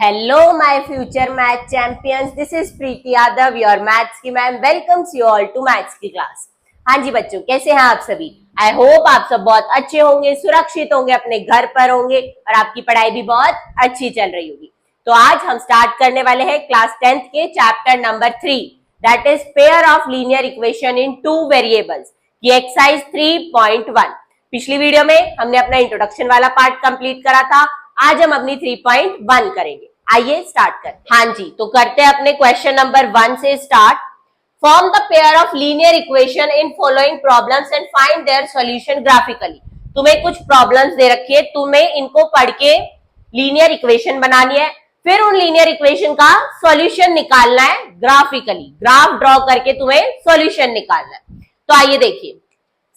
Hello, my future math champions. This is Preeti Yadav, your maths की ma'am. Welcomes you all to maths की class. हाँ जी बच्चों, कैसे हैं आप सभी? आई होप आप सब बहुत अच्छे होंगे, सुरक्षित होंगे, अपने घर पर होंगे और आपकी पढ़ाई भी बहुत अच्छी चल रही होगी. तो आज हम स्टार्ट करने वाले हैं क्लास 10th के chapter number 3, that is pair of linear equation in two variables की एक्सरसाइज 3.1. पिछली वीडियो में हमने अपना इंट्रोडक्शन वाला पार्ट कंप्लीट करा था. आज हम अपनी 3.1 करेंगे. आइए स्टार्ट करते हैं. हाँ जी, तो करते हैं अपने क्वेश्चन नंबर 1 से start. Form the pair of linear equation in following problems and find their solution graphically. तुम्हें कुछ प्रॉब्लम्स दे रखी है, तुम्हें इनको पढ़ के लीनियर इक्वेशन बनानी है, फिर उन लीनियर इक्वेशन का सॉल्यूशन निकालना है ग्राफिकली. ग्राफ ड्रॉ करके तुम्हें सॉल्यूशन निकालना है. तो आइए देखिए,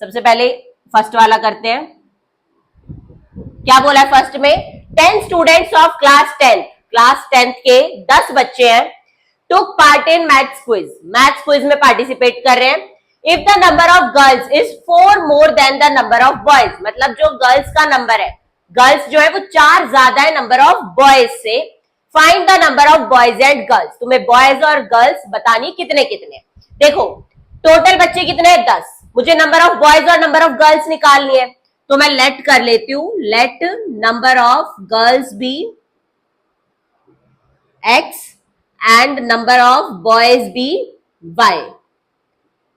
सबसे पहले फर्स्ट वाला करते हैं. क्या बोला है फर्स्ट में? 10 स्टूडेंट्स ऑफ क्लास 10th के 10 बच्चे हैं, took part in maths quiz. Maths quiz में पार्टिसिपेट कर रहे हैं. If the number of girls is 4 more than the number of boys, मतलब जो गर्ल्स का नंबर है, गर्ल्स जो है वो 4 ज्यादा है नंबर ऑफ बॉयज से. Find the number of boys and girls. तुम्हें बॉयज और गर्ल्स बतानी कितने कितने. देखो टोटल बच्चे कितने हैं? 10. मुझे नंबर ऑफ बॉयज और नंबर ऑफ गर्ल्स निकालनी है, तो मैं लेट कर लेती हूं. Let number of girls be x and number of boys be y.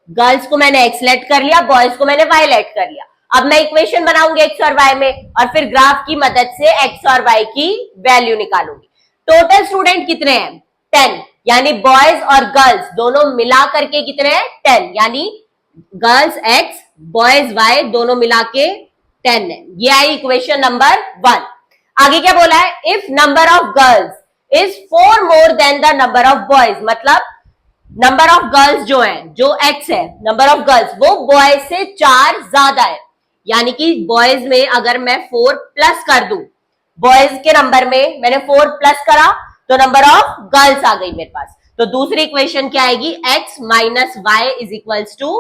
Girls को मैंने x लेट कर लिया, बॉयज को मैंने y लेट कर लिया. अब मैं इक्वेशन बनाऊंगी x और y में और फिर ग्राफ की मदद से x और y की वैल्यू निकालूंगी. टोटल स्टूडेंट कितने हैं? 10, यानी बॉयज और गर्ल्स दोनों मिला करके कितने हैं? 10, यानी गर्ल्स x बॉयज y दोनों मिला के 10 है. ये आई इक्वेशन नंबर 1. आगे क्या बोला है? If number of girls is 4 more than the number of boys, मतलब नंबर ऑफ गर्ल्स जो है, जो x है, नंबर ऑफ गर्ल्स वो बॉयज से 4 ज्यादा है. यानी कि बॉयज में अगर मैं 4 प्लस कर दूं, बॉयज के नंबर में मैंने 4 प्लस करा तो नंबर ऑफ गर्ल्स आ गई मेरे पास. तो दूसरी इक्वेशन क्या आएगी? x minus y is equals to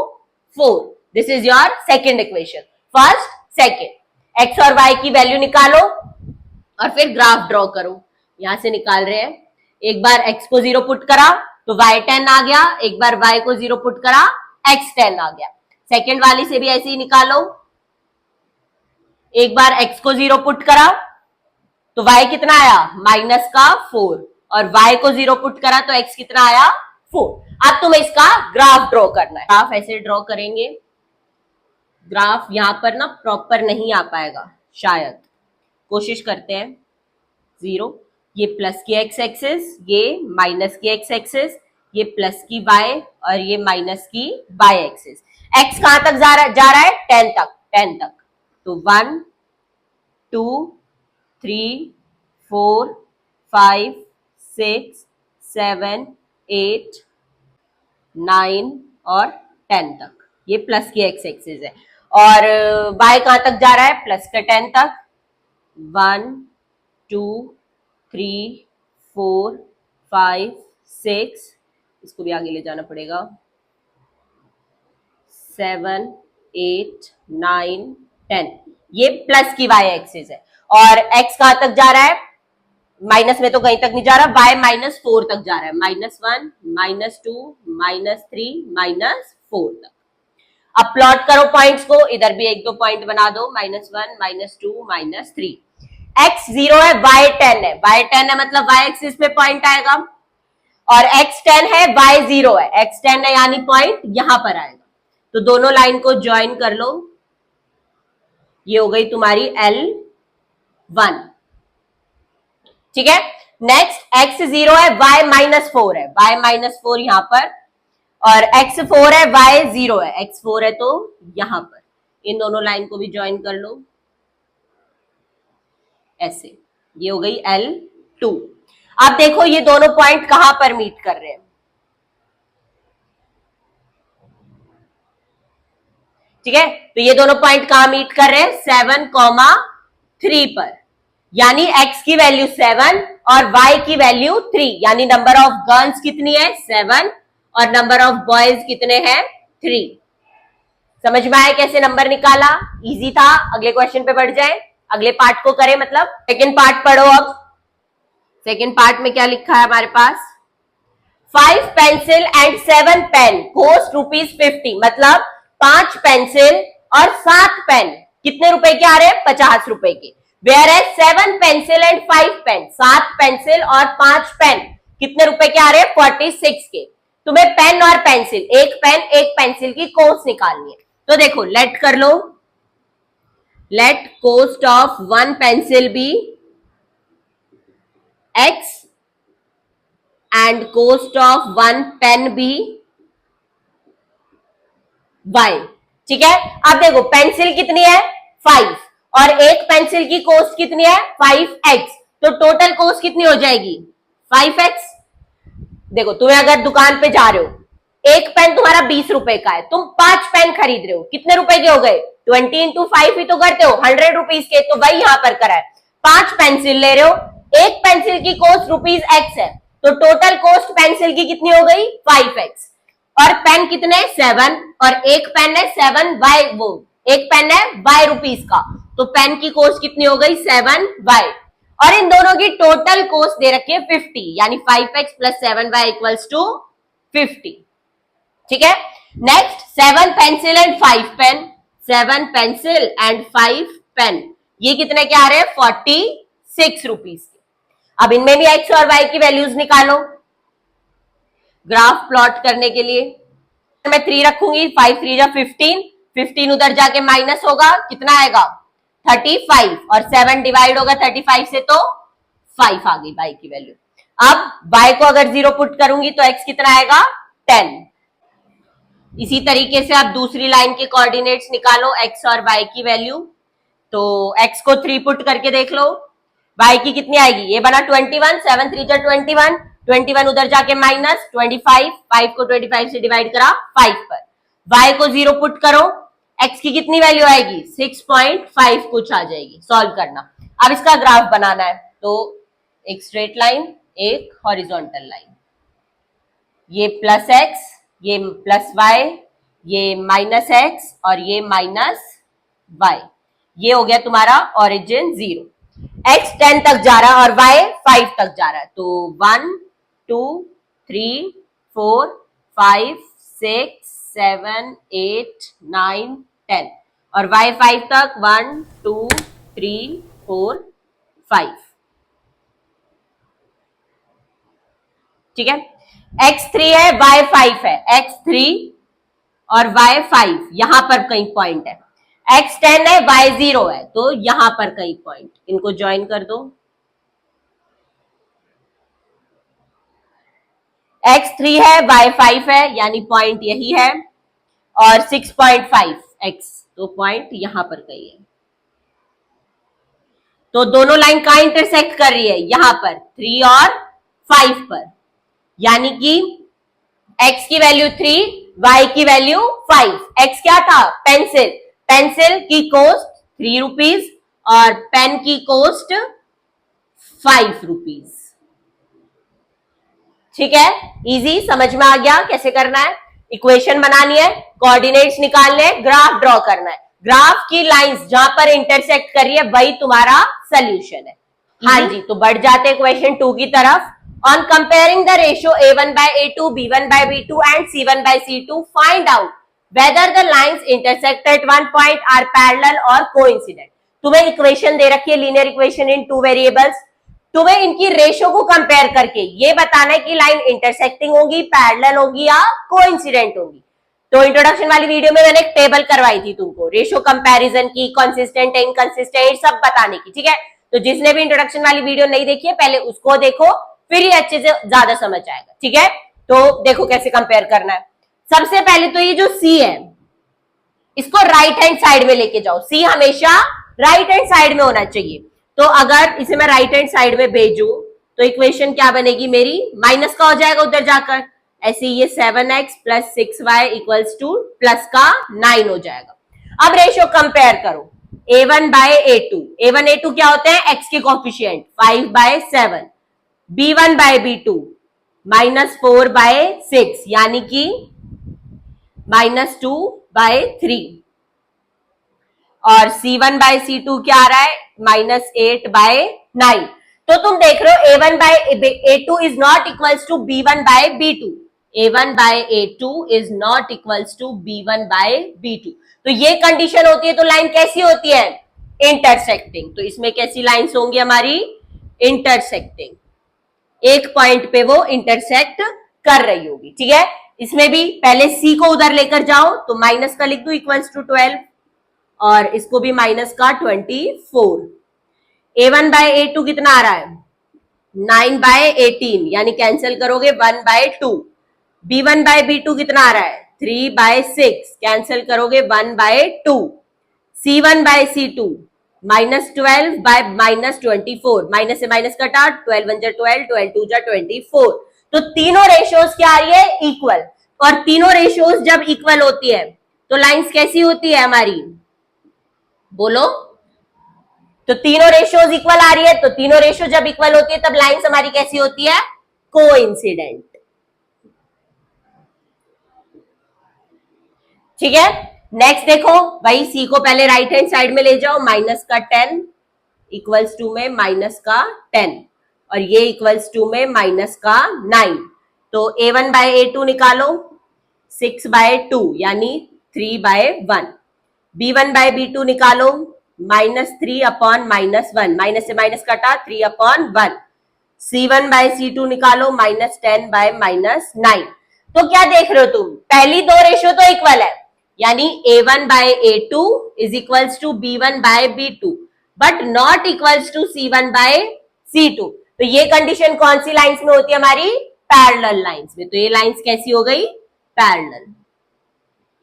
4. This is your second equation. First second, x और y की वैल्यू निकालो और फिर ग्राफ ड्रॉ करो. यहां से निकाल रहे हैं. एक बार x को 0 पुट करा तो y 10 आ गया, एक बार y को 0 पुट करा x 10 आ गया. सेकेंड वाली से भी ऐसे ही निकालो. एक बार x को 0 पुट करा तो y कितना आया? माइनस का 4, और y को 0 पुट करा तो x कितना आया? 4. अब तुम्हें इसका ग्राफ ड्रॉ करना है. ग्राफ ऐसे ड्रॉ करेंगे. ग्राफ यहां पर ना प्रॉपर नहीं आ पाएगा शायद, कोशिश करते हैं. 0, ये प्लस की x एक्सिस, ये माइनस की x एक्सिस, ये प्लस की y और ये माइनस की y एक्सिस. x कहां तक जा रहा है? 10 तक. 10 तक. तो 1 2 3 4 5 6 7 8 9 और 10 तक. ये प्लस की x एक्सिस है. और y कहां तक जा रहा है? प्लस का 10 तक. 1 2 3 4 5 6, इसको भी आगे ले जाना पड़ेगा, 7 8 9 10. ये प्लस की y एक्सिस है. और x कहां तक जा रहा है? माइनस में तो कहीं तक नहीं जा रहा. y -4 तक जा रहा है. -1 -2 -3 -4 तक. अब प्लॉट करो पॉइंट्स को. इधर भी एक दो पॉइंट बना दो. -1 -2 -3. x 0 है, y 10 है. y 10 है मतलब y एक्सिस पे पॉइंट आएगा, और x 10 है, y 0 है. x 10 है यानी पॉइंट यहां पर आएगा. तो दोनों लाइन को ज्वाइन कर लो. ये हो गई तुम्हारी L1. ठीक है. नेक्स्ट x 0 है, y -4 है. y -4 यहां पर, और x 4 है, y 0 है. x 4 है तो यहां पर. इन दोनों लाइन को भी ज्वाइन कर लो ऐसे. ये हो गई L2. अब देखो ये दोनों पॉइंट कहां पर मीट कर रहे हैं. ठीक है. तो ये दोनों पॉइंट कहां मीट कर रहे हैं? 7,3 पर. यानी x की वैल्यू 7 और y की वैल्यू 3, यानी नंबर ऑफ गर्ल्स कितनी है? 7 और नंबर ऑफ बॉयज कितने हैं? 3. समझ में आया कैसे नंबर निकाला? इजी था. अगले क्वेश्चन पे बढ़ जाए, अगले पार्ट को करें, मतलब सेकेंड पार्ट पढ़ो. अब सेकेंड पार्ट में क्या लिखा है हमारे पास, 5 पेंसिल एंड 7 पेन कॉस्ट ₹50, मतलब 5 पेंसिल और 7 पेन कितने रुपए के आ रहे हैं, 50 रुपए के। Whereas 7 pencil and 5 pen, 7 pencil और 5 पेन कितने रुपए के आ रहे हैं, 46 के। तुम्हें पेन और पेंसिल, एक पेन एक पेंसिल की कॉस्ट निकालनी है। तो देखो लेट कर लो, let cost of 1 pencil be x and cost of 1 pen be y। ठीक है, अब देखो पेंसिल कितनी है 5 और एक पेंसिल की कॉस्ट कितनी है 5x, तो टोटल कॉस्ट कितनी हो जाएगी 5x। देखो तुम्हें अगर दुकान पे जा रहे हो, एक पेन तुम्हारा 20 रुपए का है, तुम 5 पेन खरीद रहे हो, कितने रुपए के हो गए, 20 इंटू 5 ही तो करते हो, 100 रुपीज के। तो वही यहां पर करा है, 5 पेंसिल ले रहे हो, एक पेंसिल की कॉस्ट ₹x है, तो टोटल कॉस्ट पेंसिल की कितनी हो गई 5x। और पेन कितने 7 और एक पेन है 7y, वो एक पेन है y रुपीज का, तो पेन की कॉस्ट कितनी हो गई 7y। और इन दोनों की टोटल कॉस्ट दे रखी है 50, यानी 5x plus 7y equals to 50। ठीक है, next 7 pencil and 5 pen, 7 pencil and 5 pen ये कितने के आ रहे हैं 46 रुपीज के। अब इनमें भी x और y की वैल्यूज निकालो ग्राफ प्लॉट करने के लिए। मैं 3 रखूंगी, 5 3 जा 15, 15 उधर जाके माइनस होगा, कितना आएगा 35, और 7 डिवाइड होगा 35 से तो 5 आ गई y की वैल्यू। अब y को अगर 0 पुट करूंगी तो x कितना आएगा 10। इसी तरीके से आप दूसरी लाइन के कोऑर्डिनेट्स निकालो x और y की वैल्यू। तो x को 3 पुट करके देख लो, y की कितनी आएगी, ये बना 21, 7 3 जा 21, 21 उधर जाके माइनस 25, 5 को 25 से डिवाइड करा 5 पर, y को 0 पुट करो, x की कितनी वैल्यू आएगी 6.5 कुछ आ जाएगी। सॉल्व करना, अब इसका ग्राफ बनाना है, तो एक स्ट्रेट लाइन एक हॉरिजॉन्टल लाइन, ये प्लस x ये प्लस y ये माइनस x और ये माइनस y, ये हो गया तुम्हारा ओरिजिन 0। x 10 तक जा रहा है और y 5 तक जा रहा है, तो 1 2 3 4 5 6 7 8 9 10 और y 5 तक 1 2 3 4 5। ठीक है, x3 है y5 है, x3 और y5 यहां पर कहीं पॉइंट है, x10 है y0 है, तो यहां पर कहीं पॉइंट, इनको ज्वाइन कर दो। x3 है y5 है, यानी पॉइंट यही है, और 6.5x, तो पॉइंट यहां पर कहीं है। तो दोनों लाइन कहां इंटरसेक्ट कर रही है, यहां पर 3 और 5 पर, यानी कि x की वैल्यू 3 y की वैल्यू 5। x क्या था पेंसिल, पेंसिल की कॉस्ट 3 रुपीज और पेन की कॉस्ट 5 रुपीज। ठीक है, इजी, समझ में आ गया कैसे करना है, इक्वेशन बनानी है, कोऑर्डिनेट्स निकालने हैं, ग्राफ ड्रॉ करना है, ग्राफ की लाइंस जहां पर इंटरसेक्ट कर रही है वही तुम्हारा सोल्यूशन है। हाँ जी, तो बढ़ जाते हैं क्वेश्चन 2 की तरफ। On comparing the ratio A1 by A2, B1 by B2 and C1 by C2, find out whether the lines intersect at one point are parallel or coincident। तुम्हें इक्वेशन दे रखी है लीनियर इक्वेशन इन 2 वेरिएबल्स, तुम्हें इनकी ratio को compare करके ये बताना है कि लाइन इंटरसेक्टिंग होगी, पैरेलल होगी या कोइंसिडेंट होगी। तो इंट्रोडक्शन वाली वीडियो में मैंने एक टेबल करवाई थी तुमको रेशियो कंपैरिजन की, कंसिस्टेंट इनकंसिस्टेंट सब बताने की। ठीक है, तो जिसने भी इंट्रोडक्शन वाली वीडियो नहीं देखी है पहले उसको देखो, फिर ही अच्छे से ज्यादा समझ आएगा। ठीक है, तो देखो कैसे कंपेयर करना है। सबसे पहले तो ये जो C है इसको राइट हैंड साइड में लेके जाओ, C हमेशा राइट हैंड साइड में होना चाहिए। तो अगर इसे मैं राइट हैंड साइड में भेजू तो इक्वेशन क्या बनेगी मेरी, माइनस का हो जाएगा उधर जाकर, ऐसे ये 7x plus 6y equals two plus का 9 हो जाएगा। अब रेशियो कंपेयर करो A1 bye A2, A1 A2 क्या होते हैं x के coefficient 5 bye 7, B1 bye B2 -4 bye 6 यानी कि -2 बाय 3, और C1 बाय C2 क्या आ रहा है -8 बाय 9। तो तुम देख रहे हो A1/A2 is not equals to B1/B2, A1/A2 is not equals to B1/B2। तो ये कंडीशन होती है, तो लाइन कैसी होती है? इंटरसेक्टिंग। तो इसमें कैसी लाइंस होंगी हमारी? इंटरसेक्टिंग, एक पॉइंट पे वो इंटरसेक्ट कर रही होगी, ठीक है। इसमें भी पहले C को उधर लेकर जाओ, तो माइनस का लिख दो इक्वल्स टू 12, और इसको भी माइनस का 24। A1/A2 कितना आ रहा है? 9/18, यानी कैंसिल करोगे 1/2। B1/B2 कितना आ रहा है? 3/6, कैंसिल करोगे 1/2। C1/C2 -12/-24, माइनस से माइनस कटा, 12 1 जा 12, 12 2 जा 24। तो तीनों रेशियोज क्या आ रही है? इक्वल। और तीनों रेशियोज जब इक्वल होती है तो लाइंस कैसी होती है हमारी? बोलो। तो तीनों रेशियोज इक्वल आ रही है, तो तीनों रेशियो जब इक्वल होती है तब लाइंस हमारी कैसी होती है? कोइंसिडेंट, ठीक है। नेक्स्ट देखो भाई, सी को पहले राइट हैंड साइड में ले जाओ, माइनस का 10 इक्वल्स टू में माइनस का 10, और ये इक्वल्स टू में माइनस का 9। तो A1/A2 निकालो, 6/2 यानी 3/1। B1/B2 निकालो, -3/-1, माइनस से माइनस कटा, 3/1। C1/C2 निकालो, -10/-9। तो क्या देख रहे हो तुम? पहली दो रेशियो तो इक्वल है, यानी A1/A2 is equals to B1/B2, but not equals to C1/C2। तो ये कंडीशन कौन सी लाइंस में होती है हमारी? पैरेलल लाइंस में। तो ये लाइंस कैसी हो गई? पैरेलल।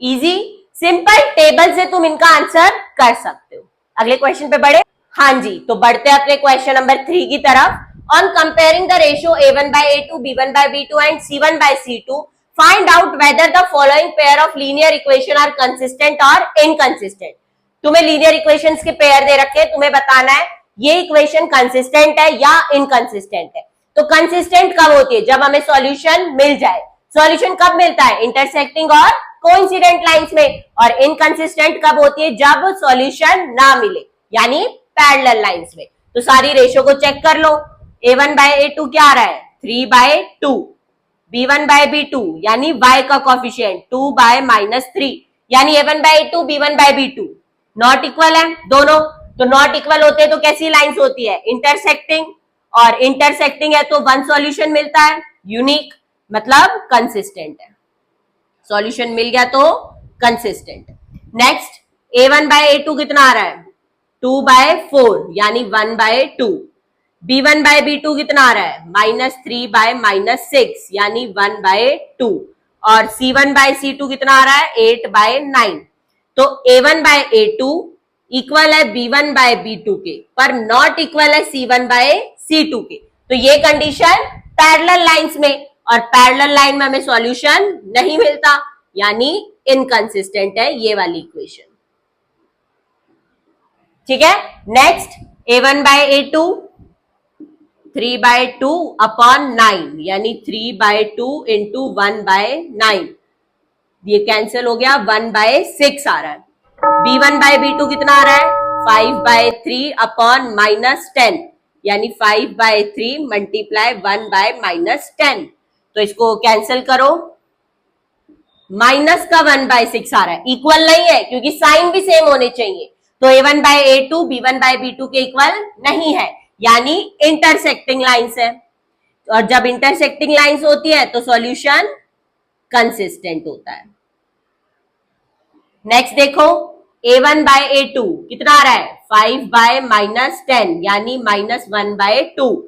इजी, सिंपल, टेबल से तुम इनका आंसर कर सकते हो। अगले क्वेश्चन पे बढ़े। हाँ जी, तो बढ़ते हैं अपने क्वेश्चन नंबर 3 की तरफ। On comparing the ratio A1/A2, B1/B2 and C1/C2, find out whether the following pair of linear equation are consistent और इनकंसिस्टेंट। तुम्हें लीनियर इक्वेशंस के पेयर दे रखे, तुम्हें बताना है ये इक्वेशन कंसिस्टेंट है या इनकंसिस्टेंट है। तो कंसिस्टेंट कब होती है? जब हमें सॉल्यूशन मिल जाए। सॉल्यूशन कब मिलता है? इंटरसेक्टिंग और कोइंसिडेंट लाइंस में। और इनकंसिस्टेंट कब होती है? जब सॉल्यूशन ना मिले, यानी पैरेलल लाइंस में। तो सारी रेशियो को चेक कर लो। A1/A2 क्या आ रहा है? 3/2। B1/B2 यानी y का कोफिशिएंट 2/-3, यानी A1/A2 B1/B2 नॉट इक्वल है दोनों। तो नॉट इक्वल होते हैं तो कैसी लाइंस होती है? इंटरसेक्टिंग। और इंटरसेक्टिंग है तो वन सॉल्यूशन मिलता है, यूनिक, मतलब कंसिस्टेंट है। सॉल्यूशन मिल गया तो कंसिस्टेंट। नेक्स्ट, A1/A2 कितना आ रहा है? 2/4 यानी 1/2। B1/B2 कितना आ रहा है? -3/-6 यानी 1/2। और C1/C2 कितना आ रहा है? 8/9। तो A1/A2 इक्वल है B1/B2 के, पर नॉट इक्वल है C1/C2 के। तो ये कंडीशन पैरेलल लाइंस में, और पैरेलल लाइन में हमें सॉल्यूशन नहीं मिलता, यानी इनकंसिस्टेंट है ये वाली इक्वेशन, ठीक है। नेक्स्ट, A1/A2 3/2/9 यानी 3/2 इंटू 1/9, ये कैंसिल हो गया, 1/6 आ रहा है। B1/B2 कितना आ रहा है? 5/3/-10 यानी 5/3 मल्टीप्लाई 1/-10। तो इसको कैंसिल करो, माइनस का 1/6 आ रहा है। इक्वल नहीं है क्योंकि साइन भी सेम होने चाहिए। तो A1/A2 B1/B2 के इक्वल नहीं है, यानी इंटरसेक्टिंग लाइंस है। और जब इंटरसेक्टिंग लाइंस होती है तो सॉल्यूशन कंसिस्टेंट होता है। नेक्स्ट देखो, A1/A2 कितना आ रहा है? 5/-10 यानी -1/2।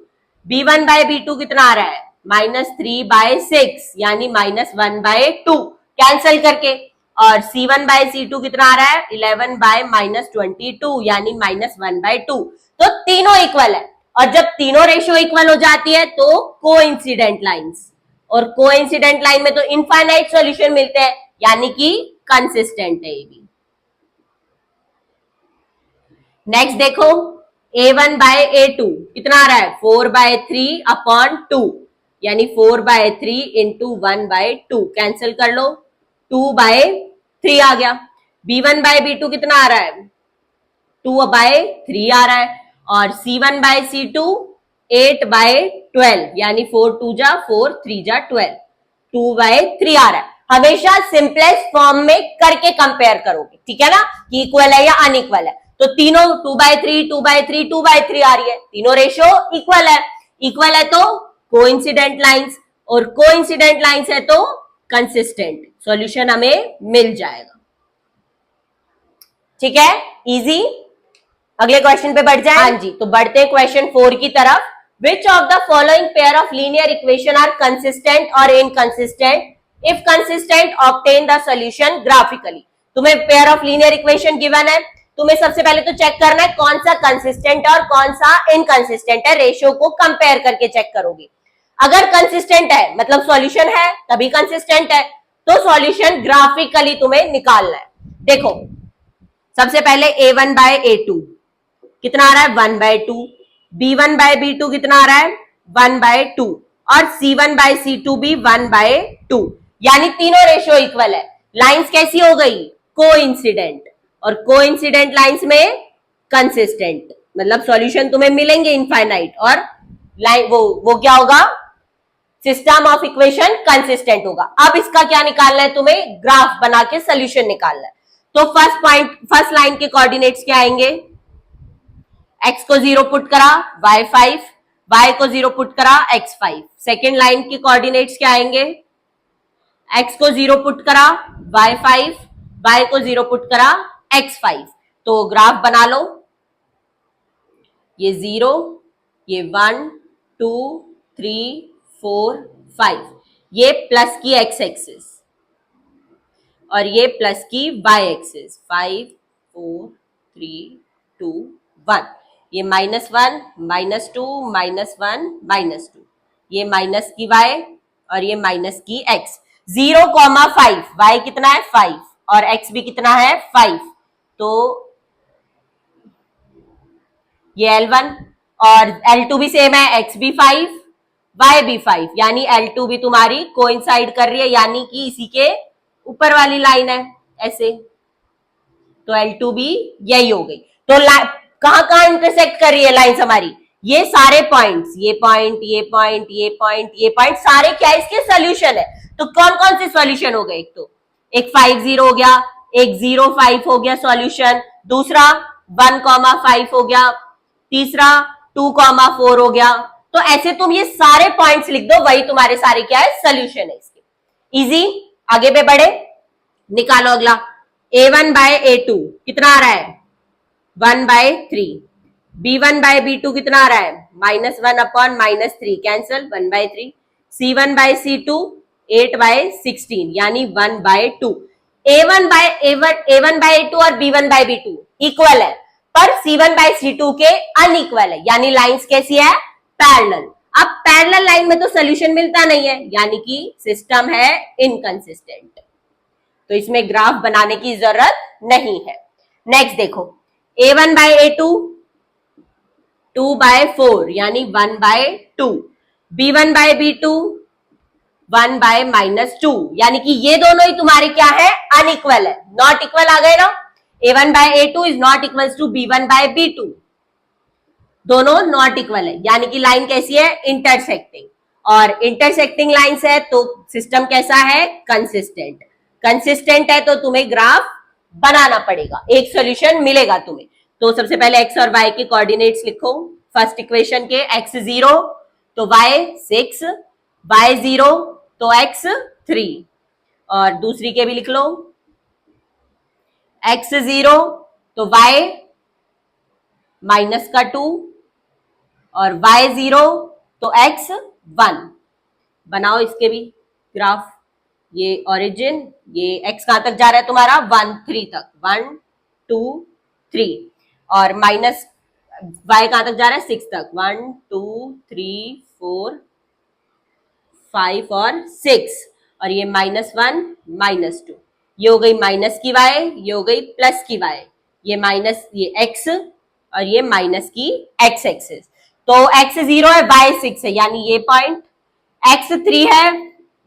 B1/B2 कितना आ रहा है? -3/6 यानी -1/2, कैंसिल करके। और C1/C2 कितना आ रहा है? 11/-22 यानी -1/2। तो तीनों इक्वल है, और जब तीनों रेशियो इक्वल हो जाती है तो कोइंसिडेंट लाइंस, और कोइंसिडेंट लाइन में तो इनफाइनाइट सॉल्यूशन मिलते हैं, यानी कि कंसिस्टेंट है ये भी। नेक्स्ट देखो, A1/A2 कितना आ रहा है? 4/3/2 यानी 4/3 इंटू 1/2, कैंसिल कर लो, 2/3 आ गया। B1/B2 कितना आ रहा है? 2/3 आ रहा है। और C1/C2 8/12 यानी 4 2 जा 4 3 जा 12, 2/3 आ रहा है। हमेशा सिंपलेस्ट फॉर्म में करके कंपेयर करोगे, ठीक है ना, कि इक्वल है या अनइक्वल है। तो तीनों 2/3 2/3 2/3 आ रही है, तीनों रेशियो इक्वल है। इक्वल है तो कोइंसिडेंट लाइंस, और कोइंसिडेंट लाइंस है तो कंसिस्टेंट। सॉल्यूशन हमें मिल जाएगा, ठीक है, इजी। अगले क्वेश्चन पे बढ़ जाए। हाँ जी, तो बढ़ते हैं क्वेश्चन 4 की तरफ। Which of the following pair of linear equation are consistent और inconsistent? If consistent obtain the solution graphically. तुम्हें pair of linear equation given है, तुम्हें सबसे पहले तो चेक करना है कौन सा कंसिस्टेंट और कौन सा इनकंसिस्टेंट है, रेशियो को कंपेयर करके चेक करोगे। अगर कंसिस्टेंट है मतलब सॉल्यूशन है, तभी कंसिस्टेंट है, तो सॉल्यूशन ग्राफिकली तुम्हें निकालना है। देखो सबसे पहले a1/a2 कितना आ रहा है 1/2, b1/b2 कितना आ रहा है 1/2, और c1/c2 भी 1/2, यानी तीनों रेशियो इक्वल है। लाइंस कैसी हो गई? कोइंसिडेंट, और कोइंसिडेंट लाइंस में कंसिस्टेंट, मतलब सॉल्यूशन तुम्हें मिलेंगे इनफाइनाइट, और लाइन वो क्या होगा? सिस्टम ऑफ इक्वेशन कंसिस्टेंट होगा। अब इसका क्या निकालना है तुम्हें? ग्राफ बना के सोल्यूशन निकालना है। तो फर्स्ट लाइन के कोऑर्डिनेट्स क्या आएंगे? x को 0 पुट करा y5, y को 0 पुट करा x5। सेकेंड लाइन के कोऑर्डिनेट्स क्या आएंगे? x को 0 पुट करा y5, y को 0 पुट करा x5। तो ग्राफ बना लो, ये 0, ये 1 2 3 4 5, ये प्लस की x एक्सिस और ये प्लस की y एक्सिस, 5 4 3 2 1, ये -1 -2 -1 -2, ये माइनस की y और ये माइनस की x। 0,5, y कितना है 5 और x भी कितना है 5, तो ये L1 और L2 भी सेम है, x भी 5 y भी 5, यानी L2 भी तुम्हारी कोइंसाइड कर रही है, यानी कि इसी के ऊपर वाली लाइन है ऐसे, तो L2 भी यही हो गई। तो कहां कहां इंटरसेक्ट कर रही है लाइंस हमारी? ये सारे पॉइंट्स, ये पॉइंट ये पॉइंट ये पॉइंट ये पॉइंट, सारे क्या इसके सोल्यूशन है। तो कौन कौन से सोल्यूशन हो गए? एक तो एक 5 0 हो गया, एक 0 5 हो गया सॉल्यूशन, दूसरा 1,5 हो गया, तीसरा 2,4 हो गया। तो ऐसे तुम ये सारे पॉइंट्स लिख दो, वही तुम्हारे सारे क्या है सोल्यूशन है इसके। इजी, आगे पे बढ़े, निकालो अगला। a1/a2 कितना आ रहा है 1/3, b1/b2 कितना आ रहा है -1/-3, कैंसल 1/3, c1/c2 8/16 यानी 1/2। a1/a2 और b1/b2 इक्वल है, पर c1/c2 के अनइक्वल है, यानी लाइंस कैसी है? पैरेलल। अब पैरेलल लाइन में तो सोल्यूशन मिलता नहीं है, यानी कि सिस्टम है इनकंसिस्टेंट, तो इसमें ग्राफ बनाने की जरूरत नहीं है। नेक्स्ट देखो, a1/a2 2/4 यानी 1/2, b1/b2 1/-2, यानी कि ये दोनों ही तुम्हारे क्या है? अनइक्वल है, नॉट इक्वल आ गए ना। a1/a2 is not equal to b1/b2, दोनों नॉट इक्वल है, यानी कि लाइन कैसी है? इंटरसेक्टिंग, और इंटरसेक्टिंग लाइंस है तो सिस्टम कैसा है? कंसिस्टेंट। कंसिस्टेंट है तो तुम्हें ग्राफ बनाना पड़ेगा, एक सॉल्यूशन मिलेगा तुम्हें। तो सबसे पहले x और y के कोऑर्डिनेट्स लिखो। फर्स्ट इक्वेशन के x 0 तो y 6, y 0 तो x 3, और दूसरी के भी लिख लो, x 0 तो y -2 और y 0 तो x 1। बनाओ इसके भी ग्राफ, ये ओरिजिन, ये x कहां तक जा रहा है तुम्हारा 1 3 तक, 1 2 3, और माइनस y कहां तक जा रहा है 6 तक, 1 2 3 4 5 और 6, और ये -1 -2, ये हो गई माइनस की y, ये हो गई प्लस की y, ये माइनस ये x और ये माइनस की x एक्सिस। तो x 0 है y 6 है, यानी ये पॉइंट, x 3 है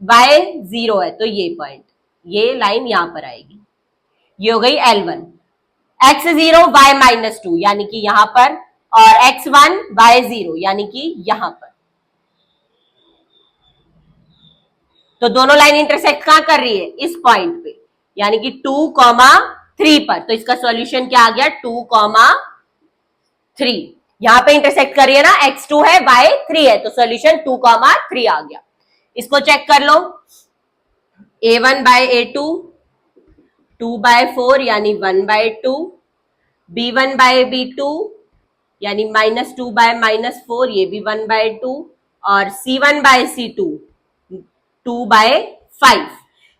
y 0 है, तो ये पॉइंट, ये लाइन यहां पर आएगी, ये हो गई L1। x 0 y -2 यानी कि यहां पर, और x1 y0 यानी कि यहां पर। तो दोनों लाइन इंटरसेक्ट कहां कर रही है? इस पॉइंट पे, यानी कि 2,3 पर। तो इसका सॉल्यूशन क्या आ गया? 2,3। यहां पे इंटरसेक्ट कर रही है ना, x2 है y3 है, तो सॉल्यूशन 2,3 आ गया। इसको चेक कर लो, a1/a2 2/4 यानी 1/2, b1/b2 यानी -2/-4 ये भी 1/2, और c1/c2 2/5।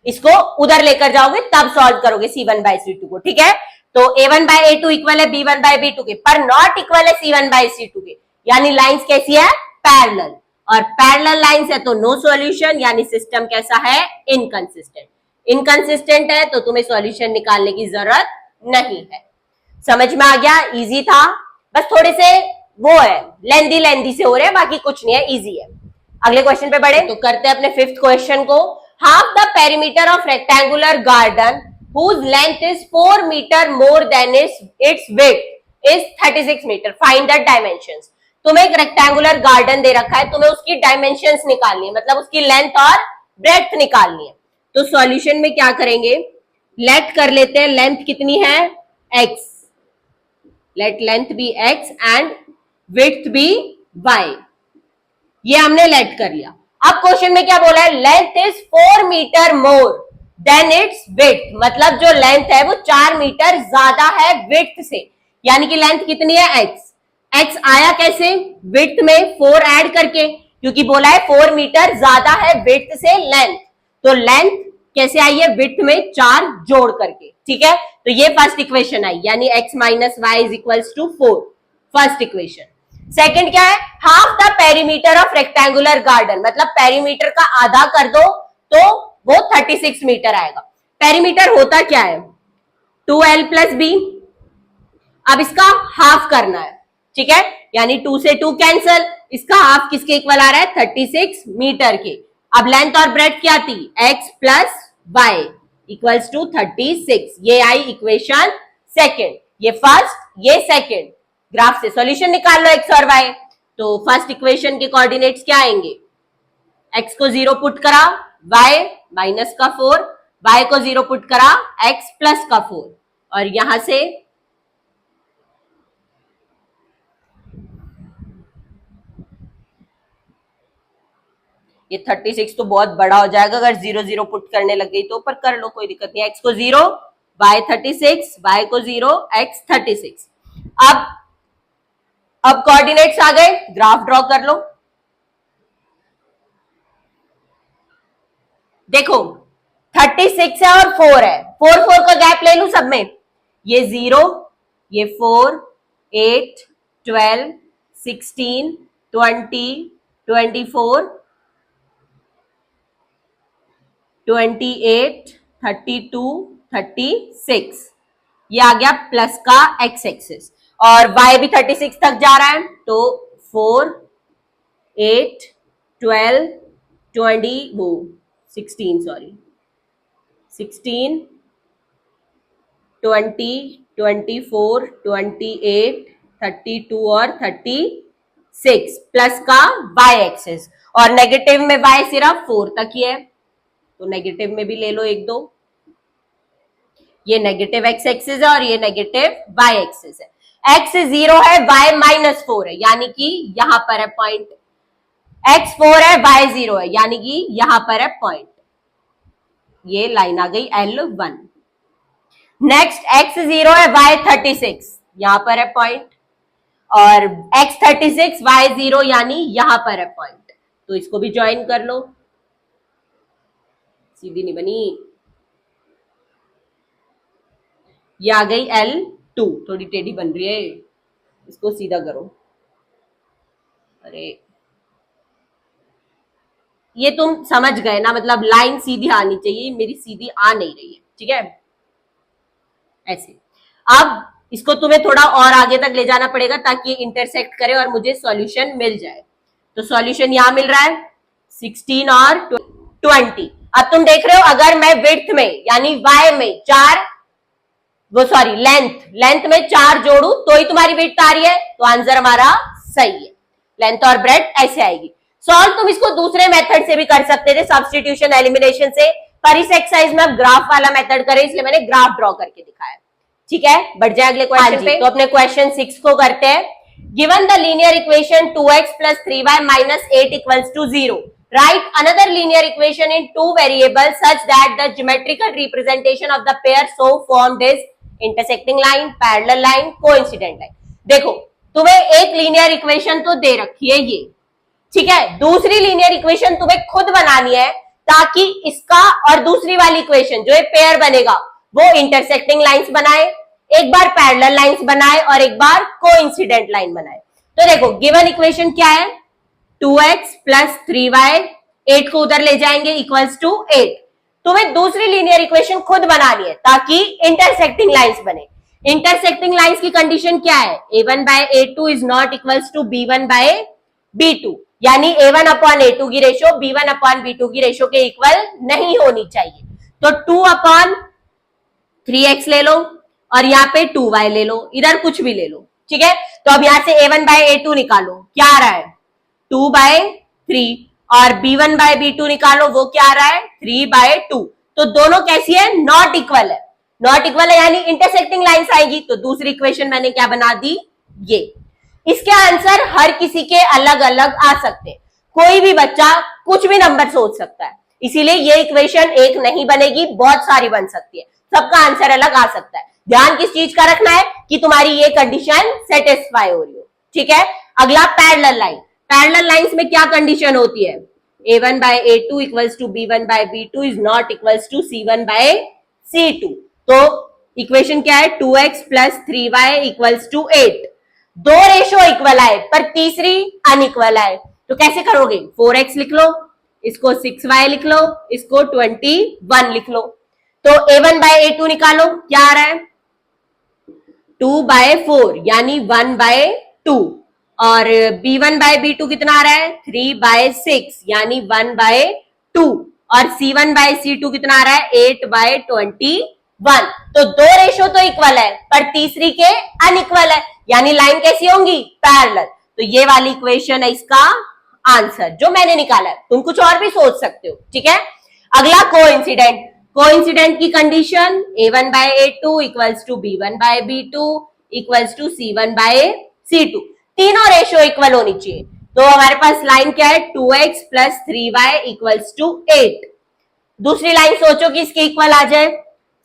इसको उधर लेकर जाओगे तब सॉल्व करोगे c1/c2 को, ठीक है। तो a1/a2 इक्वल है b1/b2 के, पर नॉट इक्वल है c1/c2 के, यानी लाइंस कैसी है? पैरेलल, और पैरेलल लाइंस है तो नो सॉल्यूशन, यानी सिस्टम कैसा है? इनकंसिस्टेंट। इनकंसिस्टेंट है तो तुम्हें सॉल्यूशन निकालने की जरूरत नहीं है। समझ में आ गया? इजी था, बस थोड़े से वो है लेंदी से हो रहे हैं, बाकी कुछ नहीं है, इजी है। अगले क्वेश्चन पे बढ़े तो करते हैं अपने 5th क्वेश्चन को। Half the perimeter of rectangular garden whose length is 4 meter more than its width is 36 meter. Find the dimensions. तुम्हें एक रेक्टेंगुलर गार्डन दे रखा है, तुम्हें उसकी डायमेंशंस निकालनी है, मतलब उसकी लेंथ और ब्रेड्थ निकालनी है। तो सॉल्यूशन में क्या करेंगे? लेट कर लेते हैं, लेंथ कितनी है? x, let length be x and width be y। ये हमने लेट कर लिया। अब क्वेश्चन में क्या बोला है? Length is 4 metre more than its width, मतलब जो लेंथ है वो 4 मीटर ज्यादा है विड्थ से, यानी कि लेंथ कितनी है? x आया कैसे? विड्थ में 4 ऐड करके, क्योंकि बोला है 4 मीटर ज्यादा है विड्थ से लेंथ, तो लेंथ कैसे आई है? विड्थ में 4 जोड़ करके, ठीक है। तो ये फर्स्ट इक्वेशन आई, यानी x minus y is equals to 4, first equation. Second क्या है? Half the perimeter of rectangular garden, मतलब पेरीमीटर का आधा कर दो तो वो 36 मीटर आएगा। पेरीमीटर होता क्या है? 2l plus B. अब इसका हाफ करना है, ठीक है, यानी 2 से 2 कैंसल, इसका हाफ किसके इक्वल आ रहा है? 36 मीटर के। अब लेंथ और ब्रेड्थ क्या थी? x plus y equals to 36। ये आई इक्वेशन सेकेंड, ये फर्स्ट, ये सेकेंड। ग्राफ से सॉल्यूशन निकाल लो x और y। तो फर्स्ट इक्वेशन के कोऑर्डिनेट्स क्या आएंगे? x को 0 पुट करा, y माइनस का 4, y को 0 पुट करा, x प्लस का 4, और यहां से ये 36 तो बहुत बड़ा हो जाएगा अगर 0 0 पुट करने लग गई तो, पर कर लो कोई दिक्कत नहीं। x को 0, y 36, y को 0, x 36। अब कोऑर्डिनेट्स आ गए, ग्राफ ड्रॉ कर लो। देखो 36 है और 4 है, 4 का गैप ले लू सब में, ये 0, ये 4, 8, 12, 16, 20, 24, 28, 32, 36, ये आ गया प्लस का x एक्सिस, और y भी 36 तक जा रहा है, तो 4, 8, 12, 20, वो 16 सॉरी 16, 20, 24, 28, 32 और 36 प्लस का y एक्सिस, और नेगेटिव में y सिर्फ 4 तक ही है, तो नेगेटिव में भी ले लो 1 2। ये नेगेटिव x एक्सिस है और ये नेगेटिव y एक्सिस है। x 0 है, y माइनस 4 है, यानी कि यहां पर है पॉइंट। x 4 है, y 0 है, यानी कि यहां पर है पॉइंट। ये लाइन आ गई L1। नेक्स्ट x 0 है, y 36, यहां पर है पॉइंट, और x 36, y 0, यानी यहां पर है पॉइंट, तो इसको भी ज्वाइन कर लो। सीधी नहीं बनी, ये आ गई L2, थोड़ी टेढ़ी बन रही है, इसको सीधा करो। अरे ये तुम समझ गए ना, मतलब लाइन सीधी आनी चाहिए, मेरी सीधी आ नहीं रही है, ठीक है, ऐसे। अब इसको तुम्हें थोड़ा और आगे तक ले जाना पड़ेगा ताकि ये इंटरसेक्ट करे और मुझे सॉल्यूशन मिल जाए। तो सॉल्यूशन यहां मिल रहा है 16 और 20। अब तुम देख रहे हो, अगर मैं विड्थ में यानी y में 4 वो सॉरी लेंथ में 4 जोड़ू तो ही तुम्हारी विड्थ आ रही है, तो आंसर हमारा सही है। लेंथ और ब्रेड्थ ऐसे आएगी। सॉल्व तुम इसको दूसरे मेथड से भी कर सकते थे, सब्स्टिट्यूशन एलिमिनेशन से, पर इस एक्सरसाइज में अब ग्राफ वाला मेथड करें इसलिए मैंने ग्राफ ड्रॉ करके दिखाया। ठीक है, बढ़ जाए अगले क्वेश्चन पे। तो अपने क्वेश्चन 6 को करते हैं। Given the linear equation 2x plus 3y minus 8 equals to 0. Write another linear equation in two variables such that the geometrical representation of the pair so formed is intersecting line, parallel line, coincident line. देखो तुम्हें एक linear equation तो दे रखी है ये, ठीक है, दूसरी लीनियर इक्वेशन तुम्हें खुद बनानी है ताकि इसका और दूसरी वाली इक्वेशन जो पेयर बनेगा वो इंटरसेक्टिंग लाइंस बनाए, एक बार पैरेलल लाइंस बनाए और एक बार कोइंसिडेंट लाइन बनाए। तो देखो गिवन इक्वेशन क्या है, 2x plus 3y, 8 को उधर ले जाएंगे इक्वल्स टू 8। तुम्हें दूसरी लीनियर इक्वेशन खुद बनानी है ताकि इंटरसेक्टिंग लाइंस बने। इंटरसेक्टिंग लाइंस की कंडीशन क्या है, a1 by a2 is not equals to b1 by b2, यानी a1 अपॉन a2 की रेशो b1 अपॉन b2 की रेशो के इक्वल नहीं होनी चाहिए। तो 2 अपॉन 3x ले लो और यहाँ पे 2y ले लो, इधर कुछ भी ले लो, ठीक है। तो अब यहां से a1 by a2 निकालो, क्या आ रहा है 2 by 3, और b1 by b2 निकालो, वो क्या आ रहा है 3 by 2। तो दोनों कैसी है, नॉट इक्वल है। नॉट इक्वल है यानी इंटरसेक्टिंग लाइंस आएगी, तो दूसरी इक्वेशन मैंने क्या बना दी ये। इसके आंसर हर किसी के अलग अलग आ सकते हैं, कोई भी बच्चा कुछ भी नंबर सोच सकता है, इसीलिए ये इक्वेशन एक नहीं बनेगी, बहुत सारी बन सकती है, सबका आंसर अलग आ सकता है। ध्यान किस चीज का रखना है कि तुम्हारी ये कंडीशन सेटिस्फाई हो रही हो, ठीक है। अगला पैरेलल लाइन। पैरेलल लाइंस में क्या कंडीशन होती है, a1 by a2 equals to b1 by b2 is not equals to c1 by c2। तो इक्वेशन क्या है, 2x plus 3y equals to 8। दो रेशो इक्वल आए पर तीसरी अनइक्वल आए, तो कैसे करोगे, 4x लिख लो, इसको 6y लिख लो, इसको 21 लिख लो। तो a1 by a2 निकालो, क्या आ रहा है 2 by 4 यानी 1 by 2, और b1 by b2 कितना आ रहा है 3 by 6 यानी 1 by 2, और c1 by c2 कितना आ रहा है 8 by 21। तो दो रेशो तो इक्वल है पर तीसरी के अनइक्वल है, यानी लाइन कैसी होंगी, पैरेलल। तो ये वाली इक्वेशन है इसका आंसर जो मैंने निकाला है, तुम कुछ और भी सोच सकते हो, ठीक है। अगला कोइंसिडेंट। कोइंसिडेंट की condition a1 by a2 equals to b1 by b2 equals to c1 by c2, तीनों रेशो इक्वल होनी चाहिए। तो हमारे पास लाइन क्या है 2x plus 3y equals to 8। दूसरी लाइन सोचो कि इसके इक्वल आ जाए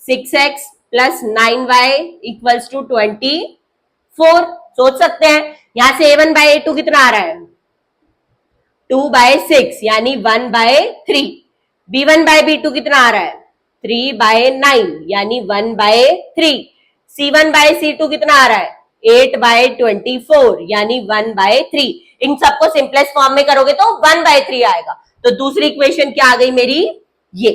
6x plus 9y equals to 24। सोच सकते हैं, यहां से a1 by a2 कितना आ रहा है 2 by 6 यानी 1 by 3, b1 by b2 कितना आ रहा है 3 by 9 यानी 1 by 3, c1 by c2 कितना आ रहा है 8 by 24 यानी 1 by 3। इन सबको सिंपलेस्ट फॉर्म में करोगे तो 1 by 3 आएगा। तो दूसरी इक्वेशन क्या आ गई मेरी, ये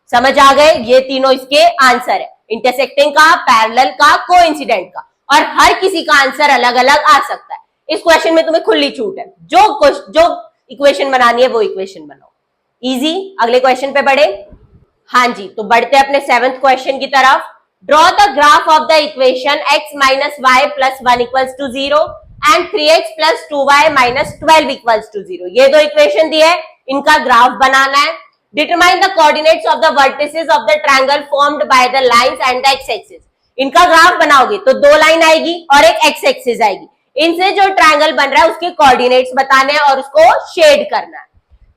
समझ आ गए, ये तीनों इसके आंसर है, इंटरसेक्टिंग का, पैरेलल का, कोइंसिडेंट का, और हर किसी का आंसर अलग अलग आ सकता है। इस क्वेश्चन में तुम्हें खुली छूट है, जो इक्वेशन बनानी है वो इक्वेशन बनाओ, इजी। अगले क्वेश्चन पे बढ़े। हाँ जी, तो बढ़ते हैं अपने 7th क्वेश्चन की तरफ। Draw the graph of the equation x minus y plus 1 equals to 0 and 3x plus 2y minus 12 equals to 0। ये दो इक्वेशन दी है, इनका ग्राफ बनाना है। Determine the coordinates of the vertices of the triangle formed by the lines and the x axis. इनका graph बनाओगे तो दो line आएगी और एक एक्स एक्सिस आएगी, इनसे जो ट्रायंगल बन रहा है उसके कोऑर्डिनेट्स बताने हैं और उसको शेड करना है।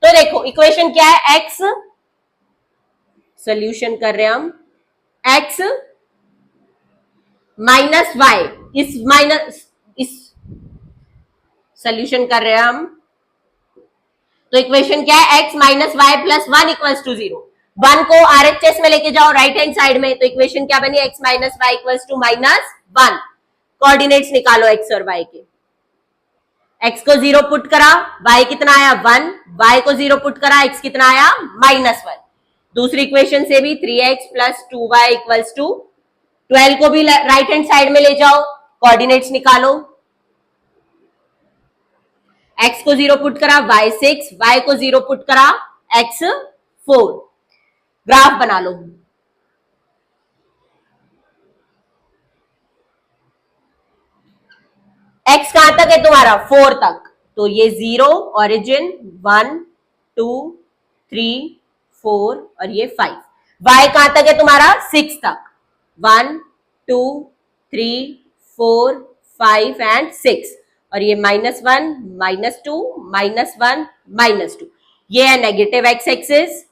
तो देखो इक्वेशन क्या है, एक्स, सोल्यूशन कर रहे हैं हम, एक्स माइनस वाई, इस सोल्यूशन कर रहे हैं हम। तो इक्वेशन क्या है, x minus y plus 1 equals to 0। 1 को RHS में लेके जाओ राइट हैंड साइड में, तो इक्वेशन क्या बनी, x minus y equals to minus 1। Coordinates निकालो x और y के, x को 0 पुट करा, y कितना आया 1, y को 0 पुट करा, x कितना आया -1। दूसरी इक्वेशन से भी 3x plus 2y equals to 12 को भी राइट हैंड साइड में ले जाओ, कोऑर्डिनेट्स निकालो, x को 0 पुट करा, y 6, y को 0 पुट करा, x 4। ग्राफ बना लो। x कहां तक है तुम्हारा 4 तक, तो ये 0 ओरिजिन 1 2 3 4 और ये 5। y कहां तक है तुम्हारा 6 तक, 1 2 3 4 5 एंड 6 और ये -1 -2 -1 -2। ये है नेगेटिव x एक्सिस,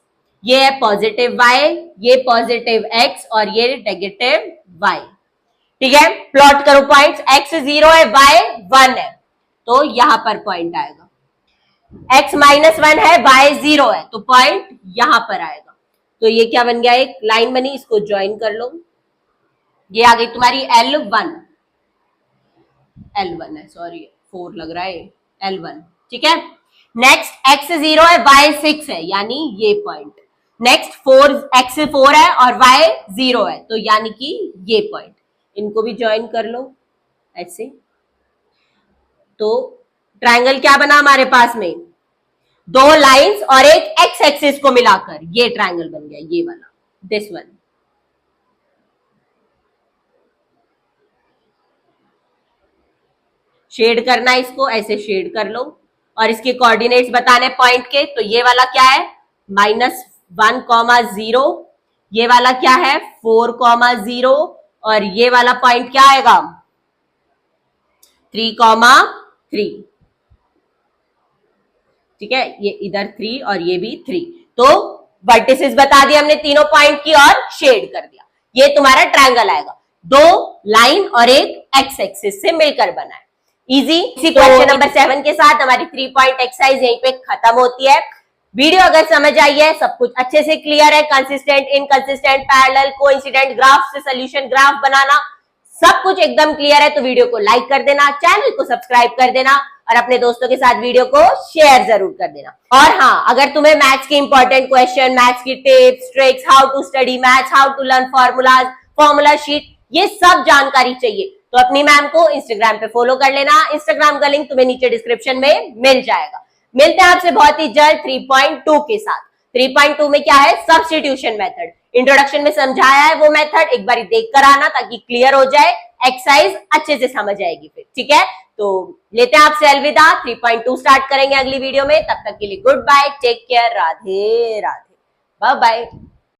ये है पॉजिटिव y, ये पॉजिटिव x और ये नेगेटिव y। ठीक है, प्लॉट करो पॉइंट्स, x 0 है y 1 है तो यहां पर पॉइंट आएगा, x -1 है y 0 है तो पॉइंट यहां पर आएगा। तो ये क्या बन गया, एक लाइन बनी, इसको ज्वाइन कर लो, ये आ गई तुम्हारी L1 है, सॉरी 4 लग रहा है, L1। ठीक है, नेक्स्ट x 0 है y 6 है यानी ये पॉइंट, नेक्स्ट x 4 है और y 0 है तो यानी कि ये पॉइंट, इनको भी ज्वाइन कर लो ऐसे। तो ट्रायंगल क्या बना हमारे पास में, दो लाइंस और एक x एक्सिस को मिलाकर ये ट्रायंगल बन गया, ये वाला, दिस वन। शेड करना है इसको, ऐसे शेड कर लो और इसके कोऑर्डिनेट्स बताने पॉइंट के, तो ये वाला क्या है -1, 0, ये वाला क्या है 4, 0 और ये वाला पॉइंट क्या आएगा 3, 3। ठीक है, ये इधर 3 और ये भी 3, तो वर्टिसेस बता दिया हमने तीनों पॉइंट की और शेड कर दिया, ये तुम्हारा ट्रायंगल आएगा, दो लाइन और एक एक्स एक्सिस से मिलकर बना है। इजी। इसी क्वेश्चन नंबर 7 के साथ हमारी 3 पॉइंट एक्सरसाइज यहीं पे खत्म होती है। वीडियो अगर समझ आई है, सब कुछ अच्छे से क्लियर है, consistent, inconsistent, parallel, coincident, graph से सोल्यूशन, ग्राफ बनाना, सब कुछ एकदम क्लियर है तो वीडियो को लाइक कर देना, चैनल को सब्सक्राइब कर देना और अपने दोस्तों के साथ वीडियो को शेयर जरूर कर देना। और हाँ, अगर तुम्हें मैथ्स के इंपॉर्टेंट क्वेश्चन, मैथ्स की tips, tricks, how to study maths, how to learn formulas, formula sheet, ये सब जानकारी चाहिए तो अपनी मैम को इंस्टाग्राम पे फॉलो कर लेना। इंस्टाग्राम का लिंक तुम्हें नीचे डिस्क्रिप्शन में मिल जाएगा। मिलते हैं आपसे बहुत ही जल्द 3.2 के साथ। 3.2 में क्या है, सब्स्टिट्यूशन मेथड। इंट्रोडक्शन में समझाया है वो मेथड, एक बार देख कर आना ताकि क्लियर हो जाए, एक्सरसाइज अच्छे से समझ आएगी फिर। ठीक है, तो लेते हैं आपसे अलविदा। 3.2 स्टार्ट करेंगे अगली वीडियो में, तब तक के लिए good bye, take care, Radhe Radhe, bye bye.